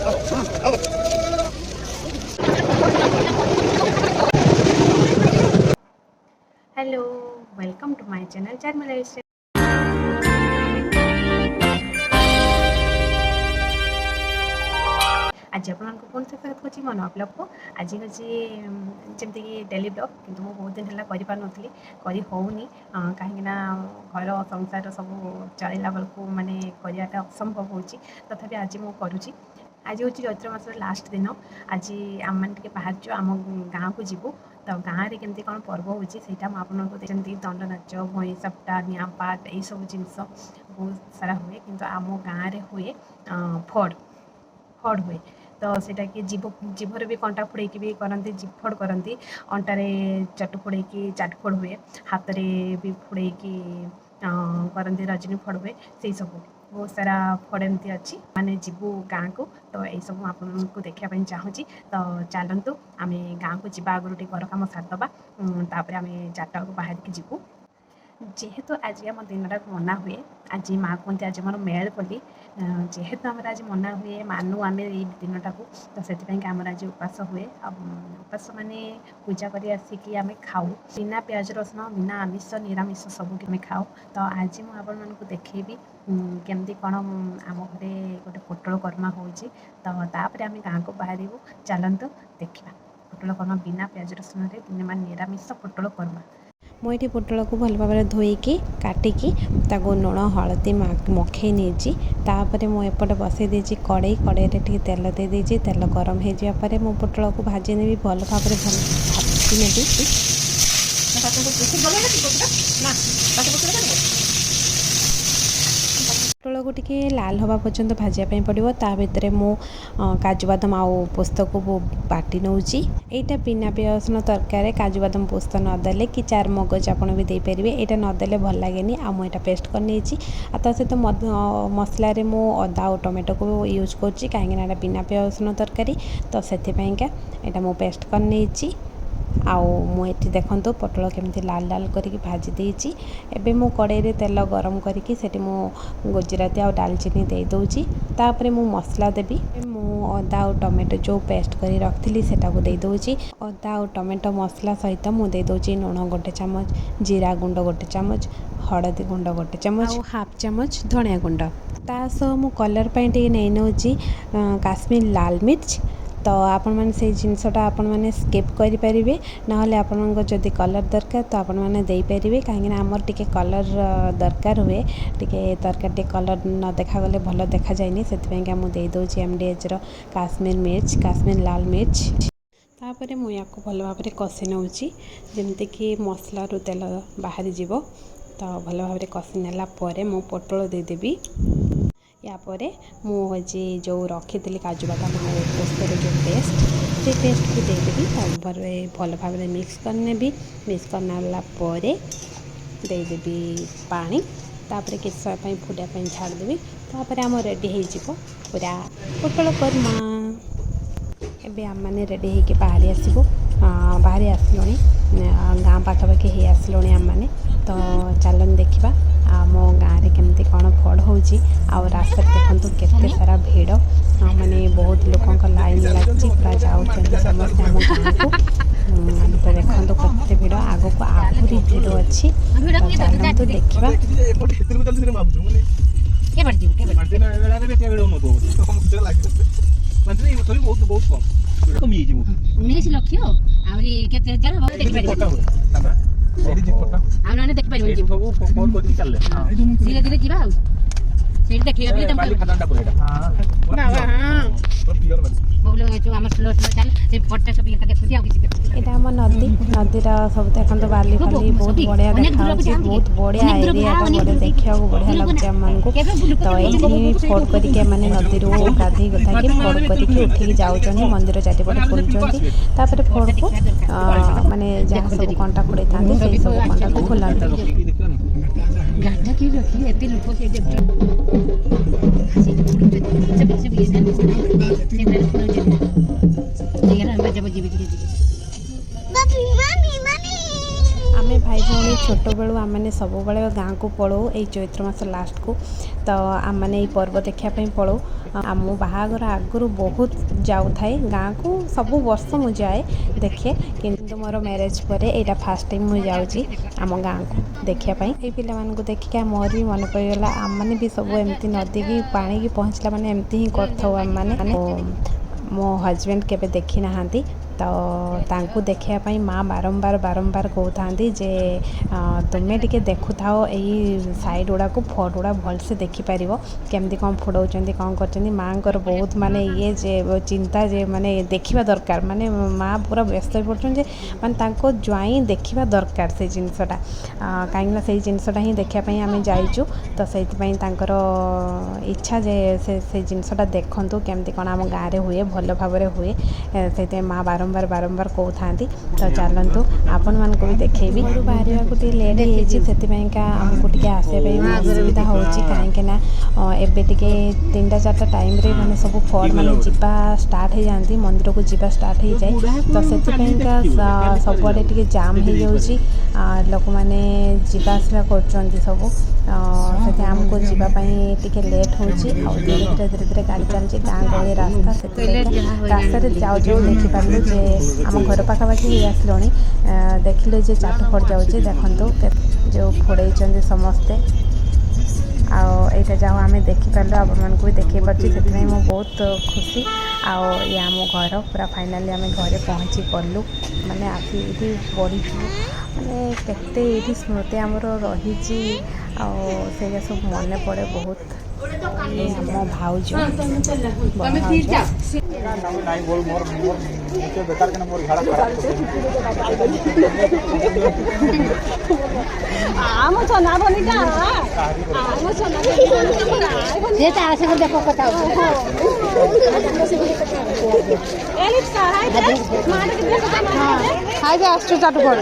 Hello, welcome to my channel Charmi lifestyle. आज आपको पुणी से स्वागत करुँच मो नवा ब्लॉग को। आज हूँ जमीक डेली ब्लॉग किंतु मुझे बहुत दिन है करें कहीं घर संसार सब चलला बेलू मानने कराटा असंभव हो तथापि आज मुझे करुँची। आज हूँ चैत्र मास लास्ट दिन। आज आम मैंने बाहर आम गाँव को जीवु तो गाँव में केमती कौन पर्व होता मुझे देखते दंड नाच भई सप्ता निआं पाट यही सब जिनस बहुत सारा हुए किंतु आम गाँव में हुए फड़ फड़ हुए तो सेटा कि जीभर भी कंटा फोड़े भी करती जीभ फड़ करती अंटारे चटु फोड़े चाट फड़ हुए हाथ में भी फोड़े करती रजनी फड़ हुए से सब बहुत सारा फड़ एमती अच्छी माने जीवु गाँव को तो यही सब आपको देखापी चाहूँगी। तो चलतु आम गाँव को जावा आगुरी घर कम सारिदबा तापर आम 4टा को बाहर की जीवु जेहेतु आज आम दिनटा मना हुए आज माँ कहते आज मोर मेल बोली जेहेतु आम आज मना हुए मानु आम दिनटा को तो से आमर आज उपास हुए उपास माने पूजा कर आसिकी आम खाऊ बिना प्याज रसुण बिना आमिष निरामिष सब आम खाऊ। तो आज मुझे आपको देखेबी केमती कौन आम घरे गोटे पोटल कर्मा हो तापर आम गाँव को बाहर चलतु देखा पोटल कर्मा बिना प्याज रसुण बिना निरामिष पोटल कर्मा। मुझे पोटल को भल भाव धोईकी काटिकी लुण हलदी मखई नहीं मुझे बसई देती कड़े टे तेल दे देती तेल गरम हो जापर मो पोटल को भाजी नेबी भल भाव भाजी नेबी पोटल को टिके लाल हवा पर्यंत भाजापी पड़ो ता भितर मु काजू बादाम आउ पोस्त को बाटी नौची एटा बिना प्याज रसुण तरकारी काजू बादाम पोस्त नदेले कि चार मगज आपड़ भी देपारे यहाँ नदेले भल लगे आटा पेस्ट कर सहित मसला मु अदा और टमाटो को यूज कर कहीं बिना प्याज रसुण तरकारी तो से यहाँ मु पेस्ट कर आउ मुझे देखो पोटल केमती लाल लाल करके भाजी देती एबे मु कड़े तेल गरम करके सेठी मु गुजराती आ डालचीनी दे दूची तापर मु मसला देवी मु अदा और टमाटो जो पेस्ट कर रखी सेटा को दे दूची अदा और टमाटो मसला सहित मु दे दूची लुण गोटे चामच जीरा गुंड गोटे चामच हलदी गुंड गोटे चामच हाफ चामच धनिया गुंड ता सह मु कलर पे नहीं नौची काश्मीर लाल मिर्च। तो आपण मैंने से जिनसटा आपण मैंने स्किप करें ना आपण जदि कलर दरकार तो आपण मैंने दे पारे कहीं आमर टिके कलर दरकार हुए टिके तरकारी टे कलर न देखा गले भल देखा जाए से मुझे दूसरी MDH काश्मीर मिर्च काश्मीर लाल मिर्च तापर मुझे भल भाव कषि नौची जमीक मसला रू तेल बाहरी जीव तो भल भाव कषि नेला मु पोटल देदेवी यापर मुझे जो रखी काजू बादाम पोस्तर जो पेस्ट से पेस्ट को देदेवी भल भाव मिक्स करने मिक्स करना देदेवी पानी तापर किस समय फुटापी छाड़देवी तापर आम रेडी हो पूरा पोटल कर्मा एबे आम मैंने रेडी होके बाहरी आसलुणी गाँ पाखापाखि हो आसलुणी आम मैंने तो चलन देखा आम गाँव में केमती कौन फड़ हो रास्ता देखो केते सारा भीड़ माने बहुत लोकों लाइन लगी पूरा जाऊँच समस्त आम गाँव को तो देखो केते भीड़ आग को आहरी भीड़ अच्छी तो चलतु देखा धीरे धीरे जीवा आम नदी नदीर सब देखते बाली फाली बहुत बढ़िया देखा बहुत बढ़िया एरिया बढ़िया देखा बढ़िया लगे आम तो ये फड़ करके मैंने नदी गाधे गधा कि फड़ करके उठिकी जाऊँ मंदिर चारिपटे बुलूँ तापर फड़ को माने जहाँ सब कंटा फोड़े था से सब कंटा को खोलते आमे भाई भाई भौणी छोट बेलू आम मैंने सब गाँ को पलू ये चैत्र मास लास्ट को तो आम मैंने पर्व देखापी पलू आम बाहागर आगु बहुत जाऊ थाए गाँ को सब वर्ष मु जाए देखे किंतु मोर मैरेज पर यहाँ फास्ट टाइम मुझे जाऊँगी आम गाँ को देखापी ये पिला देखिए मोर भी मन पड़गला आम मैंने भी सब एमती नदी की पानी की पहुँचला मैंने एमती ही करथाऊ आम मैंने मो हजबैंड केबे देखी नहांती तो तांकु देखापी माँ बारंबार बारंबार कहता जे तुम्हें टिके देखु थाओ यही साइड गुड़ा को फट गुड़ा भलसे देखिपार केमती कौन फोड़ाऊँ कौन कर माँ बहुत माने ये जे चिंता जे माने देखा दरकार माने माँ पूरा व्यस्त हो पड़े माने ज्वाई देखा दरकार से जिनसटा कहीं से जिनसटा ही देखापी आम जाइचु तो से इच्छा जे से जिनसटा देखूँ केमती कौन आम गाँव में हुए भल भाव हुए से माँ बारंबार बारंबार कहते तो चलतु आपण मान भी देखी घर बाहर को लेट होती आमको टे आसपा असुविधा हो कहीं एबे टिके 3-4 टाइम रे माने सब फड़ माने जीवा स्टार्ट हो जाती मंदिर को जीवा स्टार्ट हो जाए तो से सबुआड़े टिके जाम हो जाऊँगी लोक मैंने जीवा आसवा कर सब से आमको जीवाई टिके लेट हो धीरे धीरे धीरे धीरे गाड़ी चलती गाँ गहली रास्ता से रास्तार जाऊ जाऊ देखिपारू जे आम घर पाखापाखि आसलुणी देखिले जे चाट फड़ जाऊँगी देखु जो फोड़े समस्ते आईटा जहाँ आम देखिपारू आपण भी देखे पार्टी से बहुत खुशी ये आम घर पूरा फाइनाली आम घरे पहुँची गलु माने आसी ये बढ़ी माने केते ये स्मृति आमर रही से सब मन पड़े बहुत आम भाउज चाटू पड़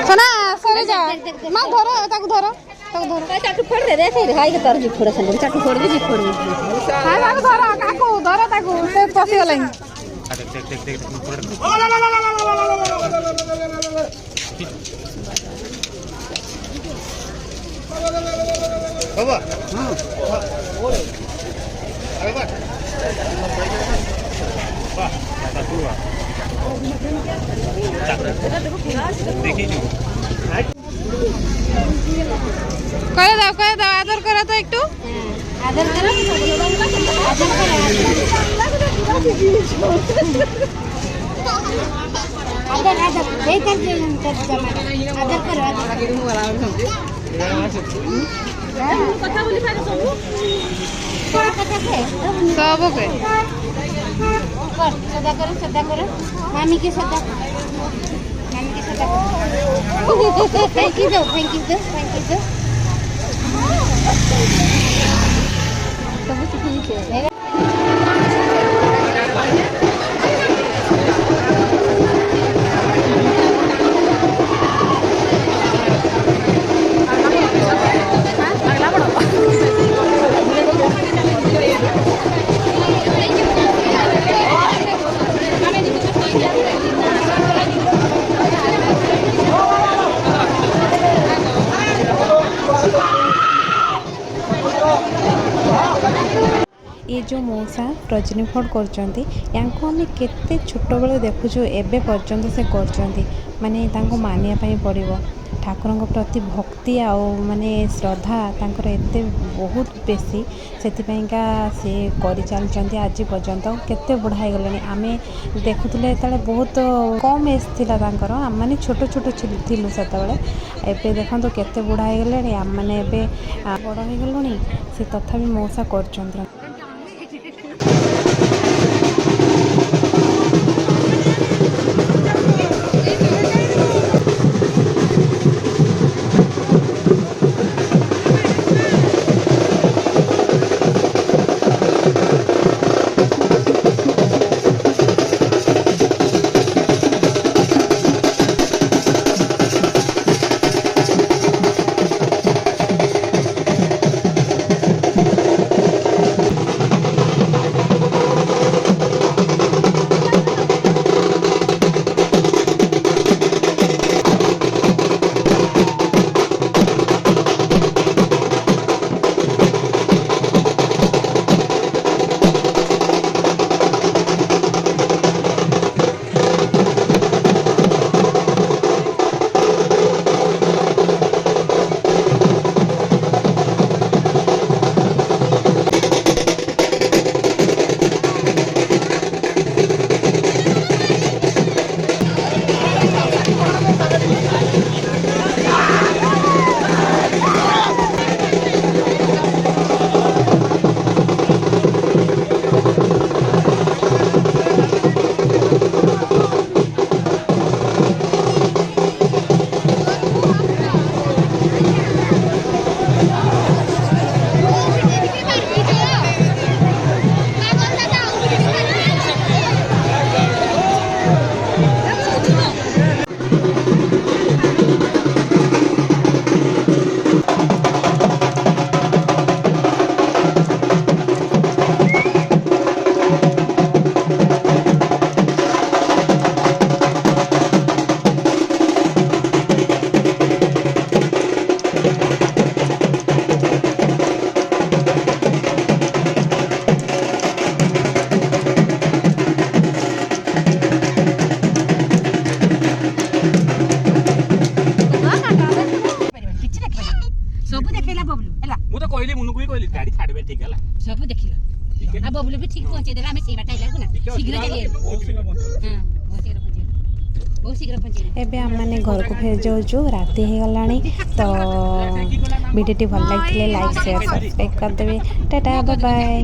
सोना सरे जा माँ धर धर चाटू फोड़ दे दे हाई के तर जी फोड़ संग चाटू फोड़ दे जी फोड़ हां ताको धर काको धर ताको से पसी गलाइन देख देख बाबा हां अरे वाह देखिए करे दाओ आदर करा तो एक आदर करो आदर आदर आदर करो कथा बोली फारे सब के कर सदा करो मामी के सदा थैंक यू ये जो मौसा रजनी फड़ करते आम केते छोट बेलू देखुचु एबे पर्यंत से कर माने मानिया पड़ो ठाकुर प्रति भक्ति आउ माने श्रद्धा तांकर एते बहुत बेसी से कर चलते आज पर्यंत केते बुढ़ा गले आम देखुले बहुत कम एज थिला तांकर आम माने छोट छोट थिलु सेतबेले एबे देखो केते बुढ़ा गले आम माने एबे बड़ हो गलुनी से तथापि मौसा कर गाड़ी छाड़बे ठीक है सब देखिला आ बबलू भी ठीक पहुंचे देला हमें सेई बाटा आइला ना शीघ्र चलिए हां बहुत शीघ्र पहुंचे ଏବେ ଆମମାନେ ଘରକୁ ଫେରି ଯାଉଛୁ ରାତି ହେଇଗଲାଣି ତ ଭିଡ଼ିଓଟି ଭଲ ଲାଗିଥିଲେ ଲାଇକ୍ ସେୟାର ସବସ୍କ୍ରାଇବ୍ କରିଦେବେ ଟାଟା ବାଏ ବାଏ।